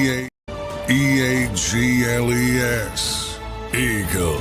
E-A-G-L-E-S, Eagles.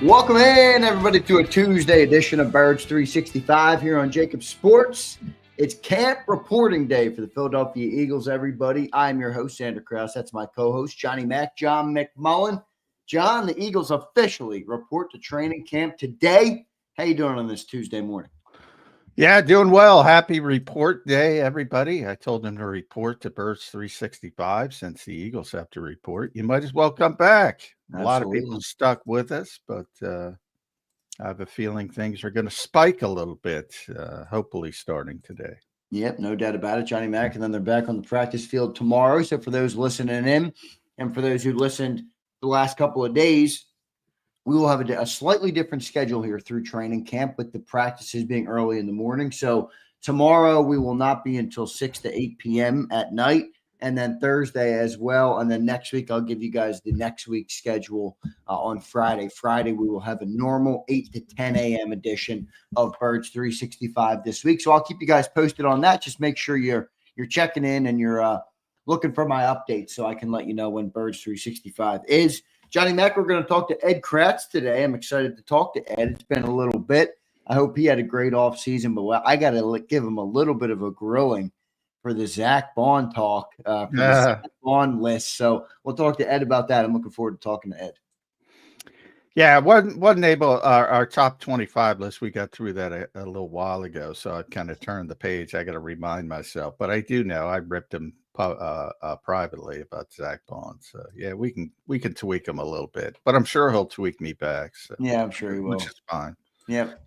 Welcome in, everybody, to a Tuesday edition of Birds 365 here on JAKIB Sports. It's camp reporting day for the Philadelphia Eagles, everybody. I'm your host, Zander Krause. That's my co-host, Johnny Mack, John McMullen. John, the Eagles officially report to training camp today. How you doing on this Tuesday morning? Yeah, doing well. Happy report day, everybody. I told them to report to Birds 365 since the Eagles have to report. You might as well come back. Absolutely. A lot of people stuck with us, but I have a feeling things are going to spike a little bit, hopefully starting today. Yep, no doubt about it, Johnny Mack. And then they're back on the practice field tomorrow. So for those listening in and for those who listened the last couple of days, we will have a slightly different schedule here through training camp, with the practices being early in the morning. So tomorrow we will not be until 6 to 8 p.m. at night, and then Thursday as well. And then next week I'll give you guys the next week's schedule on Friday. Friday we will have a normal 8 to 10 a.m. edition of Birds 365 this week. So I'll keep you guys posted on that. Just make sure you're checking in and you're looking for my updates so I can let you know when Birds 365 is. Johnny Mack, we're going to talk to Ed Kratz today. I'm excited to talk to Ed. It's been a little bit. I hope he had a great offseason, but I got to give him a little bit of a grilling for the Zach Bond talk, for the Zach Bond list. So we'll talk to Ed about that. I'm looking forward to talking to Ed. Yeah, wasn't able, our top 25 list, we got through that a little while ago, so I kind of turned the page. I got to remind myself, but I do know I ripped him privately about Zach Bond. So yeah, we can tweak him a little bit, but I'm sure he'll tweak me back. So yeah, I'm sure he will. Which is fine. Yep.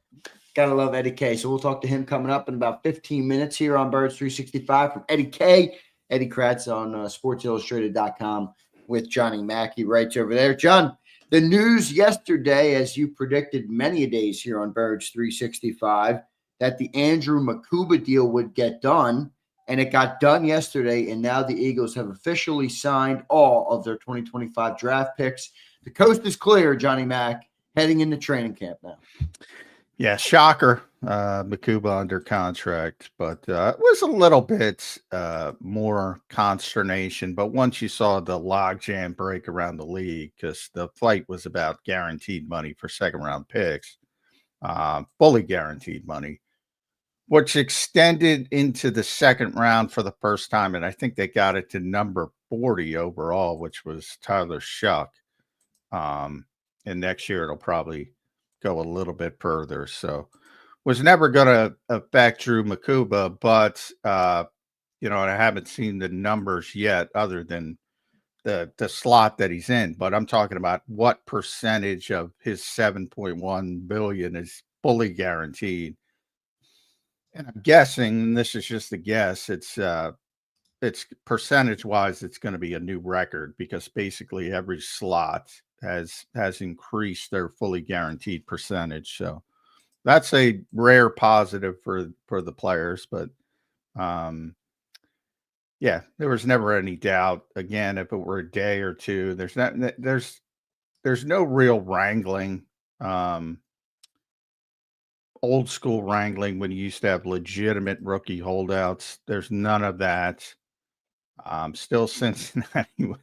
Gotta love Eddie K. So we'll talk to him coming up in about 15 minutes here on Birds 365 from Eddie K. Eddie Kratz on SportsIllustrated.com with Johnny Mack. He writes over there. John, the news yesterday, as you predicted many days here on Birds 365, that the Andrew Makuba deal would get done. And it got done yesterday, and now the Eagles have officially signed all of their 2025 draft picks. The coast is clear, Johnny Mack, heading into training camp now. Yeah, shocker. Makuba under contract, but it was a little bit more consternation. But once you saw the logjam break around the league, because the fight was about guaranteed money for second-round picks, fully guaranteed money, which extended into the second round for the first time. And I think they got it to number 40 overall, which was Tyler Shuck. And next year it'll probably go a little bit further. So was never going to affect Drew Makuba, but, and I haven't seen the numbers yet other than the slot that he's in. But I'm talking about what percentage of his $7.1 billion is fully guaranteed. And I'm guessing, and this is just a guess, it's percentage-wise, it's going to be a new record, because basically every slot has increased their fully guaranteed percentage. So that's a rare positive for the players. But yeah, there was never any doubt. Again, if it were a day or two, there's no real wrangling. Old school wrangling when you used to have legitimate rookie holdouts. There's none of that. Still Cincinnati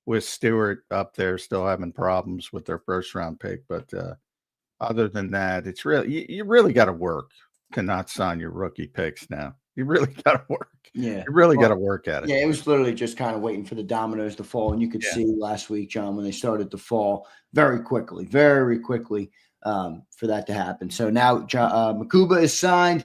with Stewart up there, still having problems with their first round pick. But other than that, it's really, you really got to work to not sign your rookie picks now. You really got to work. Yeah. You really got to work at it. Yeah, it was literally just kind of waiting for the dominoes to fall. And you could see last week, John, when they started to fall very quickly for that to happen. So now Makuba is signed.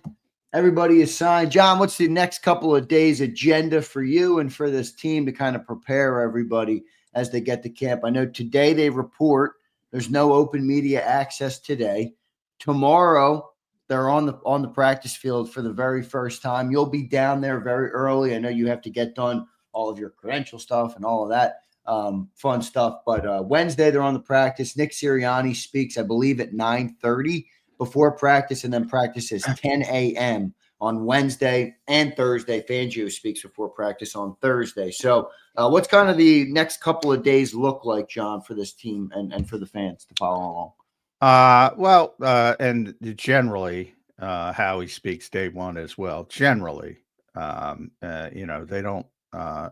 Everybody is signed. John, what's the next couple of days agenda for you and for this team to kind of prepare everybody as they get to camp? I know today they report. There's no open media access today. Tomorrow they're on the practice field for the very first time. You'll be down there very early. I know you have to get done all of your credential stuff and all of that fun stuff. But Wednesday they're on the practice. Nick Sirianni speaks, I believe, at 9:30 before practice, and then practice is 10 a.m. on Wednesday and Thursday. Fangio speaks before practice on Thursday. So what's kind of the next couple of days look like, John, for this team and for the fans to follow along? And generally, Howie speaks day one as well. Generally, they don't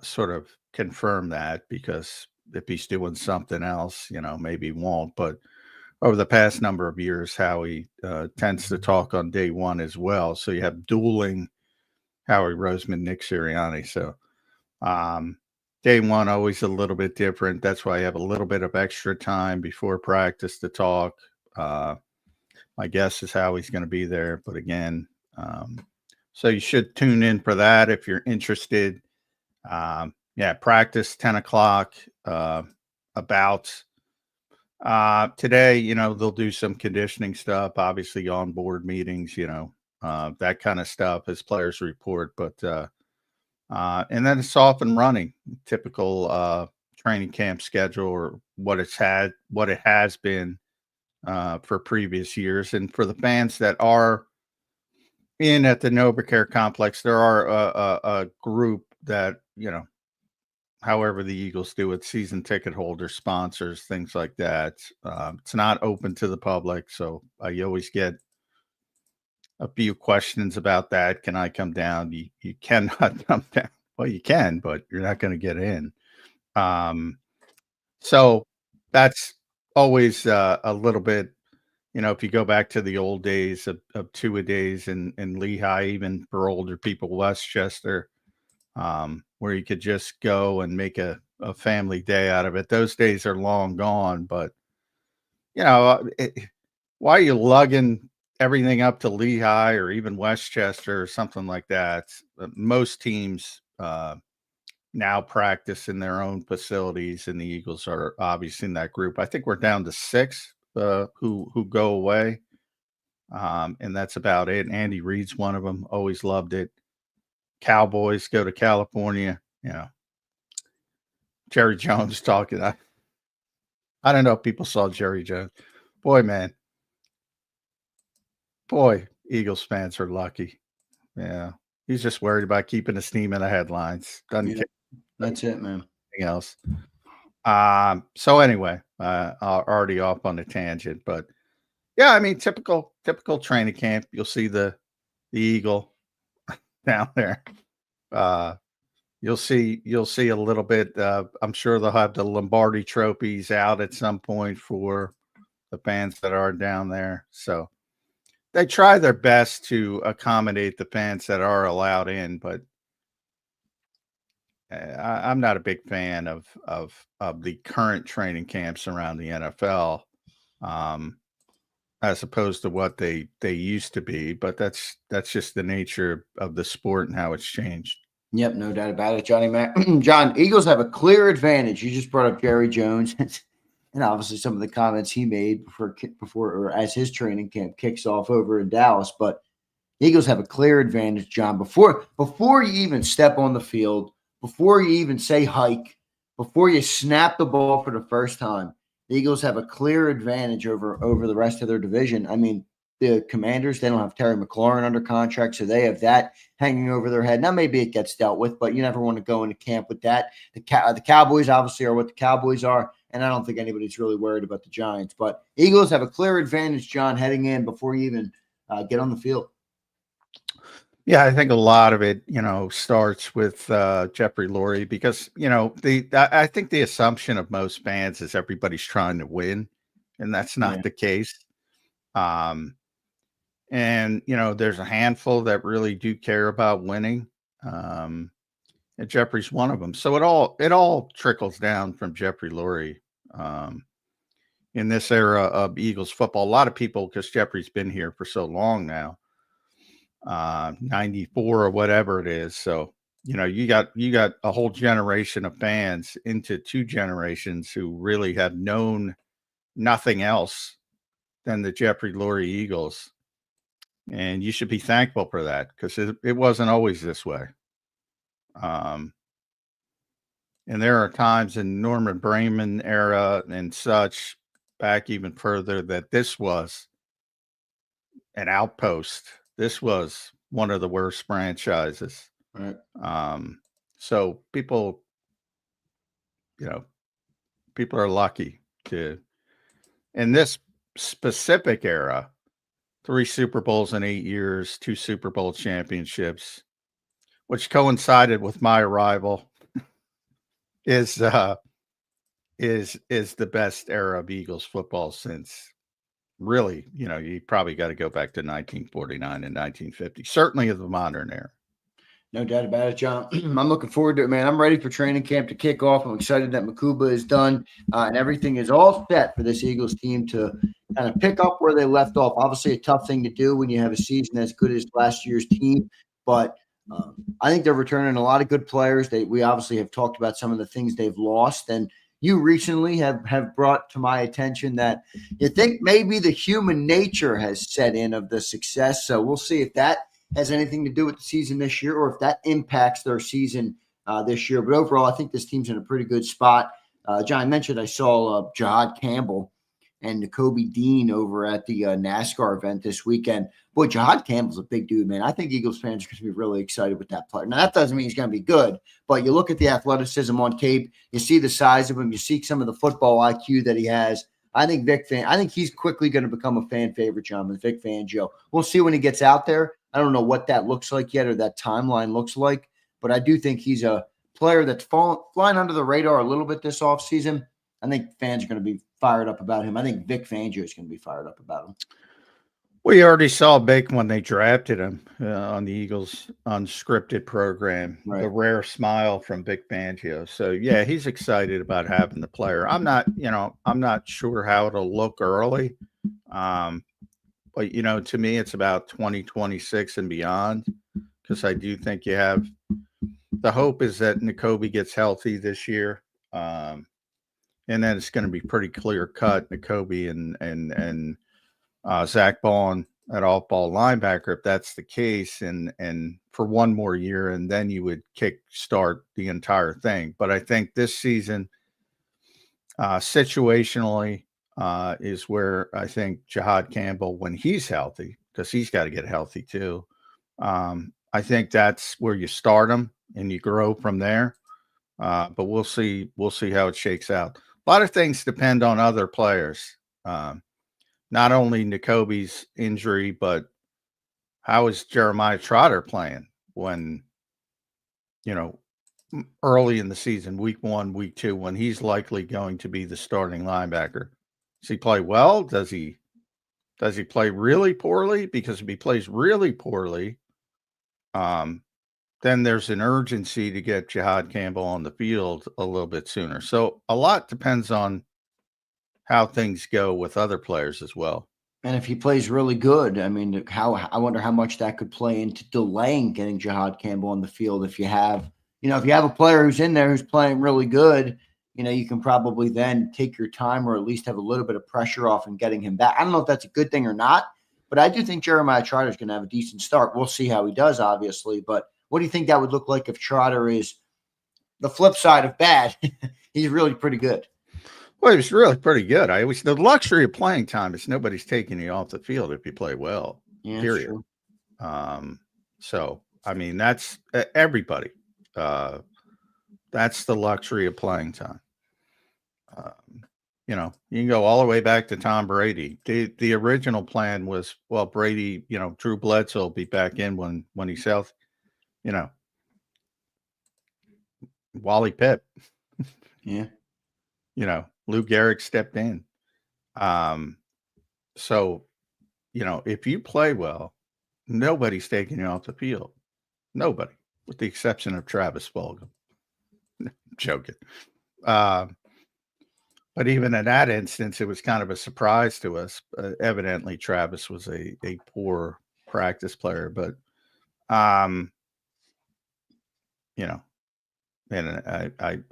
sort of confirm that, because if he's doing something else, maybe he won't. But over the past number of years, Howie tends to talk on day one as well. So you have dueling Howie Roseman, Nick Sirianni. So day one, always a little bit different. That's why I have a little bit of extra time before practice to talk. My guess is Howie's going to be there. But again, so you should tune in for that if you're interested. Practice 10 o'clock. About today, they'll do some conditioning stuff, obviously on board meetings, that kind of stuff as players report. But and then it's off and running, typical training camp schedule, or what it has been for previous years. And for the fans that are in at the NovaCare complex, there are a group that, however the Eagles do it, season ticket holders, sponsors, things like that. It's not open to the public, so you always get a few questions about that. Can I come down? You cannot come down. Well, you can, but you're not going to get in. So that's always a little bit, if you go back to the old days of two-a-days in Lehigh, even for older people, Westchester, where you could just go and make a family day out of it. Those days are long gone. But, why are you lugging everything up to Lehigh or even Westchester or something like that? Most teams now practice in their own facilities, and the Eagles are obviously in that group. I think we're down to 6 who go away, and that's about it. Andy Reid's one of them. Always loved it. Cowboys go to California. Jerry Jones talking. I don't know if people saw Jerry Jones. Boy, Eagles fans are lucky. Yeah, he's just worried about keeping his team in the headlines. Doesn't care. That's it, man. Anything else. So anyway, already off on a tangent, but yeah, I mean, typical training camp. You'll see the Eagle down there. You'll see a little bit. I'm sure they'll have the Lombardi trophies out at some point for the fans that are down there. So they try their best to accommodate the fans that are allowed in, but I'm not a big fan of the current training camps around the NFL, as opposed to what they used to be. But that's just the nature of the sport and how it's changed. Yep, no doubt about it, Johnny Mac. John, Eagles have a clear advantage. You just brought up Jerry Jones, and obviously some of the comments he made before or as his training camp kicks off over in Dallas. But Eagles have a clear advantage, John. Before you even step on the field, before you even say hike, before you snap the ball for the first time, the Eagles have a clear advantage over the rest of their division. I mean, the Commanders, they don't have Terry McLaurin under contract, so they have that hanging over their head. Now, maybe it gets dealt with, but you never want to go into camp with that. The Cowboys obviously are what the Cowboys are, and I don't think anybody's really worried about the Giants. But Eagles have a clear advantage, John, heading in before you even get on the field. Yeah, I think a lot of it, starts with Jeffrey Lurie, because, I think the assumption of most fans is everybody's trying to win, and that's not the case. And, there's a handful that really do care about winning. And Jeffrey's one of them. So it all trickles down from Jeffrey Lurie. In this era of Eagles football, a lot of people, because Jeffrey's been here for so long now, 94 or whatever it is. So, you got a whole generation of fans into 2 generations who really have known nothing else than the Jeffrey Lurie Eagles. And you should be thankful for that, because it wasn't always this way. And there are times in Norman Brayman era and such, back even further, that this was an outpost. This was one of the worst franchises. Right. So people are lucky to, in this specific era, 3 Super Bowls in 8 years, 2 Super Bowl championships, which coincided with my arrival, is is the best era of Eagles football since really, you probably got to go back to 1949 and 1950, certainly of the modern era. No doubt about it, John. I'm looking forward to it, man. I'm ready for training camp to kick off. I'm excited that Makuba is done and everything is all set for this Eagles team to kind of pick up where they left off. Obviously, a tough thing to do when you have a season as good as last year's team, but I think they're returning a lot of good players. We obviously have talked about some of the things they've lost, and you recently have brought to my attention that you think maybe the human nature has set in of the success. So we'll see if that has anything to do with the season this year or if that impacts their season this year. But overall, I think this team's in a pretty good spot. John, I mentioned I saw JAKIB Campbell and N'Kobe Dean over at the NASCAR event this weekend. Boy, JAKIB Campbell's a big dude, man. I think Eagles fans are going to be really excited with that player. Now, that doesn't mean he's going to be good, but you look at the athleticism on tape, you see the size of him, you see some of the football IQ that he has. I think he's quickly going to become a fan favorite, John, with Vic Fangio. We'll see when he gets out there. I don't know what that looks like yet or that timeline looks like, but I do think he's a player that's flying under the radar a little bit this offseason. I think fans are going to be fired up about him. I think Vic Fangio is going to be fired up about him. We already saw Vic when they drafted him on the Eagles unscripted program. Right. The rare smile from Vic Fangio. So yeah, he's excited about having the player. I'm not sure how it'll look early. But, to me, it's about 2026 and beyond, because I do think you have the hope is that N'Kobe gets healthy this year. And then it's going to be pretty clear cut, N'Kobe and Zach Bond at off-ball linebacker, if that's the case, and for one more year, and then you would kickstart the entire thing. But I think this season, situationally, is where I think JAKIB Campbell, when he's healthy, because he's got to get healthy too, I think that's where you start him and you grow from there. But we'll see how it shakes out. A lot of things depend on other players. Not only N'Kobe's injury, but how is Jeremiah Trotter playing when, early in the season, week 1, week 2, when he's likely going to be the starting linebacker? Does he play well? Does he play really poorly? Because if he plays really poorly, then there's an urgency to get JAKIB Campbell on the field a little bit sooner. So a lot depends on how things go with other players as well. And if he plays really good, I mean, I wonder how much that could play into delaying getting JAKIB Campbell on the field. If you have a player who's in there who's playing really good, you can probably then take your time or at least have a little bit of pressure off and getting him back. I don't know if that's a good thing or not, but I do think Jeremiah Trotter is going to have a decent start. We'll see how he does, obviously. But what do you think that would look like if Trotter is the flip side of bad? He's really pretty good. Well, he was really pretty good. The luxury of playing time is nobody's taking you off the field if you play well. Yeah, period. So I mean, that's everybody. That's the luxury of playing time. You can go all the way back to Tom Brady. The original plan was, well, Brady, Drew Bledsoe will be back in when he's healthy. Wally Pipp. Yeah. Lou Gehrig stepped in. So, if you play well, nobody's taking you off the field. Nobody, with the exception of Travis Fulgham. I'm joking. But even in that instance, it was kind of a surprise to us. Evidently, Travis was a poor practice player, but, and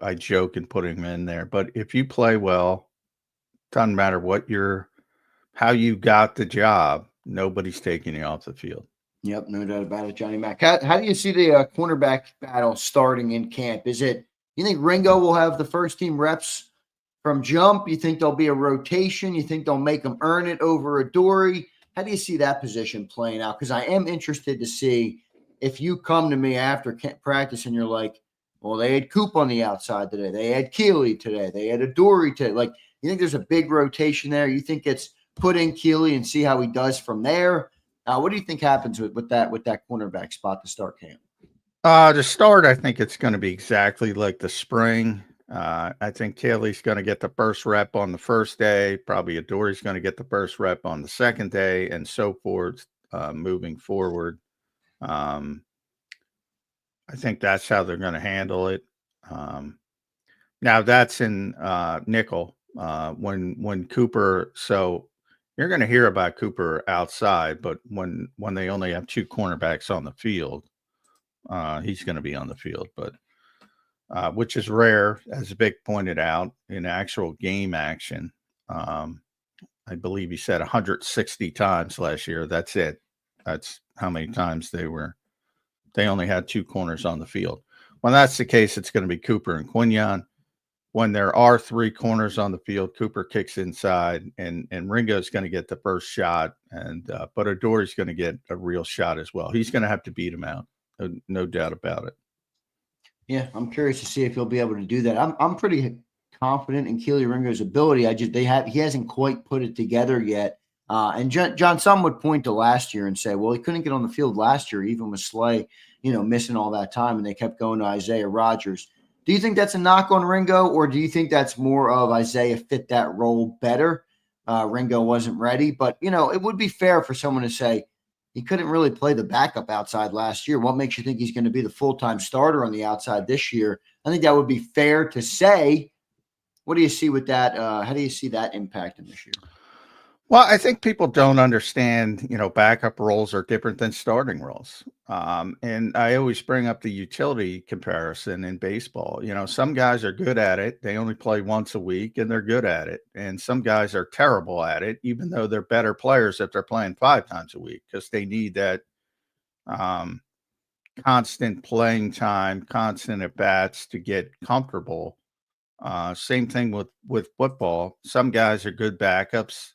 I joke and put him in there. But if you play well, doesn't matter how you got the job, nobody's taking you off the field. Yep, no doubt about it, Johnny Mac. How do you see the cornerback battle starting in camp? You think Ringo will have the first team reps from jump? You think there'll be a rotation? You think they'll make him earn it over Adoree'? How do you see that position playing out? Because I am interested to see if you come to me after practice and you're like, well, they had Coop on the outside today. They had Keeley today. They had Adoree' today. Like, you think there's a big rotation there? You think it's put in Keeley and see how he does from there? What do you think happens with that cornerback spot to start camp? To start, I think it's going to be exactly like the spring. I think Keeley's going to get the first rep on the first day. Probably Adori's going to get the first rep on the second day, and so forth moving forward. I think that's how they're going to handle it. Now that's in nickel. When Cooper, so you're going to hear about Cooper outside, but when they only have 2 cornerbacks on the field, he's going to be on the field, but which is rare, as Vic pointed out, in actual game action. I believe he said 160 times last year. That's it. That's how many times they only had 2 corners on the field. When that's the case, it's going to be Cooper and Quinyon. When there are 3 corners on the field, Cooper kicks inside, and Ringo's going to get the first shot, but Adori's going to get a real shot as well. He's going to have to beat him out, no doubt about it. Yeah, I'm curious to see if he'll be able to do that. I'm pretty confident in Keely Ringo's ability. He hasn't quite put it together yet. And John, some would point to last year and say, well, he couldn't get on the field last year, even with Slay, missing all that time, and they kept going to Isaiah Rodgers. Do you think that's a knock on Ringo, or do you think that's more of Isaiah fit that role better? Ringo wasn't ready, but it would be fair for someone to say he couldn't really play the backup outside last year. What makes you think he's going to be the full-time starter on the outside this year? I think that would be fair to say. What do you see with that? How do you see that impacting this year? Well, I think people don't understand, backup roles are different than starting roles. And I always bring up the utility comparison in baseball. Some guys are good at it. They only play once a week and they're good at it. And some guys are terrible at it, even though they're better players if they're playing 5 times a week, because they need that constant playing time, constant at bats to get comfortable. Same thing with football. Some guys are good backups.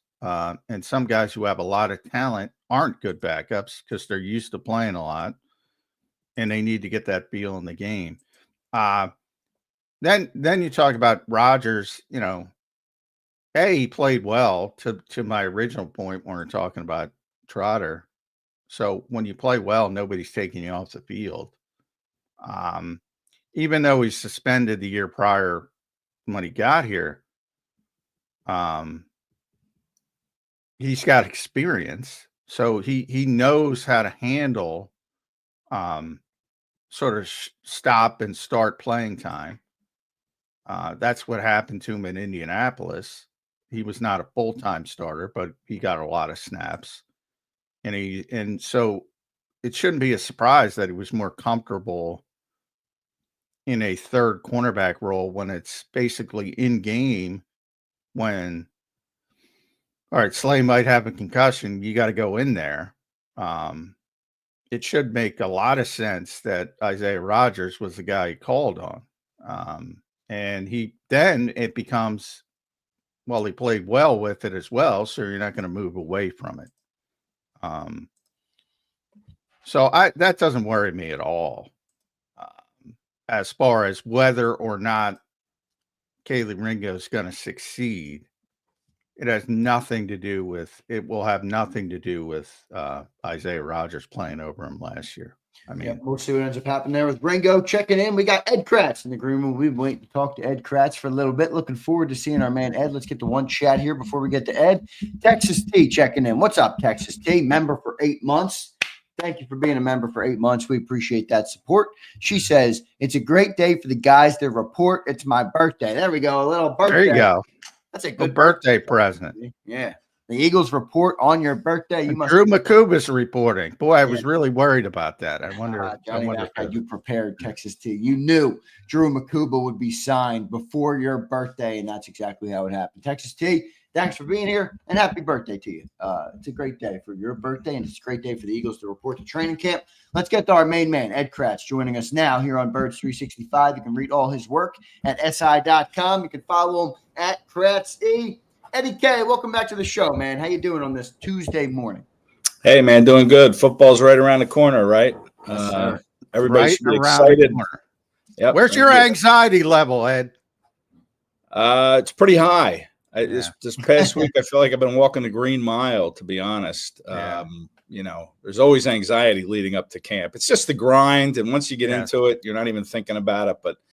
And some guys who have a lot of talent aren't good backups because they're used to playing a lot and they need to get that feel in the game. Then you talk about Rodgers, he played well to my original point when we're talking about Trotter. So when you play well, nobody's taking you off the field. Even though he's suspended the year prior when he got here, he's got experience, so he knows how to handle sort of stop and start playing time. That's what happened to him in Indianapolis. He was not a full-time starter, but he got a lot of snaps, and so it shouldn't be a surprise that he was more comfortable in a third cornerback role when it's basically in game. When all right, Slay might have a concussion, you got to go in there. It should make a lot of sense that Isaiah Rodgers was the guy he called on. And it becomes, well, he played well with it as well, so you're not going to move away from it. So that doesn't worry me at all. As far as whether or not Kaylee Ringo is going to succeed, it has nothing to do with, it will have nothing to do with Isaiah Rodgers playing over him last year. I mean, we'll see what ends up happening there with Ringo checking in. We got Ed Kratz in the green room. We've been waiting to talk to Ed Kratz for a little bit. Looking forward to seeing our man Ed. Let's get to one chat here before we get to Ed. Texas T checking in. What's up, Texas T? Member for 8 months. Thank you for being a member for 8 months. We appreciate that support. She says, it's a great day for the guys to report. It's my birthday. There we go. A little birthday. There you go. That's a good birthday present. Yeah. The Eagles report on your birthday. You must. Drew McCuba's reporting. Boy, I was really worried about that. I wonder. Johnny, you prepared, Texas T. You knew Drew McCuba would be signed before your birthday, and that's exactly how it happened. Texas T, thanks for being here, and happy birthday to you. It's a great day for your birthday, and it's a great day for the Eagles to report to training camp. Let's get to our main man, Ed Kratz, joining us now here on Birds 365. You can read all his work at si.com. You can follow him at Kratz E. Eddie K, welcome back to the show, man. How you doing on this Tuesday morning? Hey, man, doing good. Football's right around the corner, right? Everybody should be excited. Yep. Where's your anxiety level, Ed? It's pretty high. This past week, I feel like I've been walking the Green Mile, to be honest. Yeah. There's always anxiety leading up to camp. It's just the grind. And once you get into it, you're not even thinking about it. But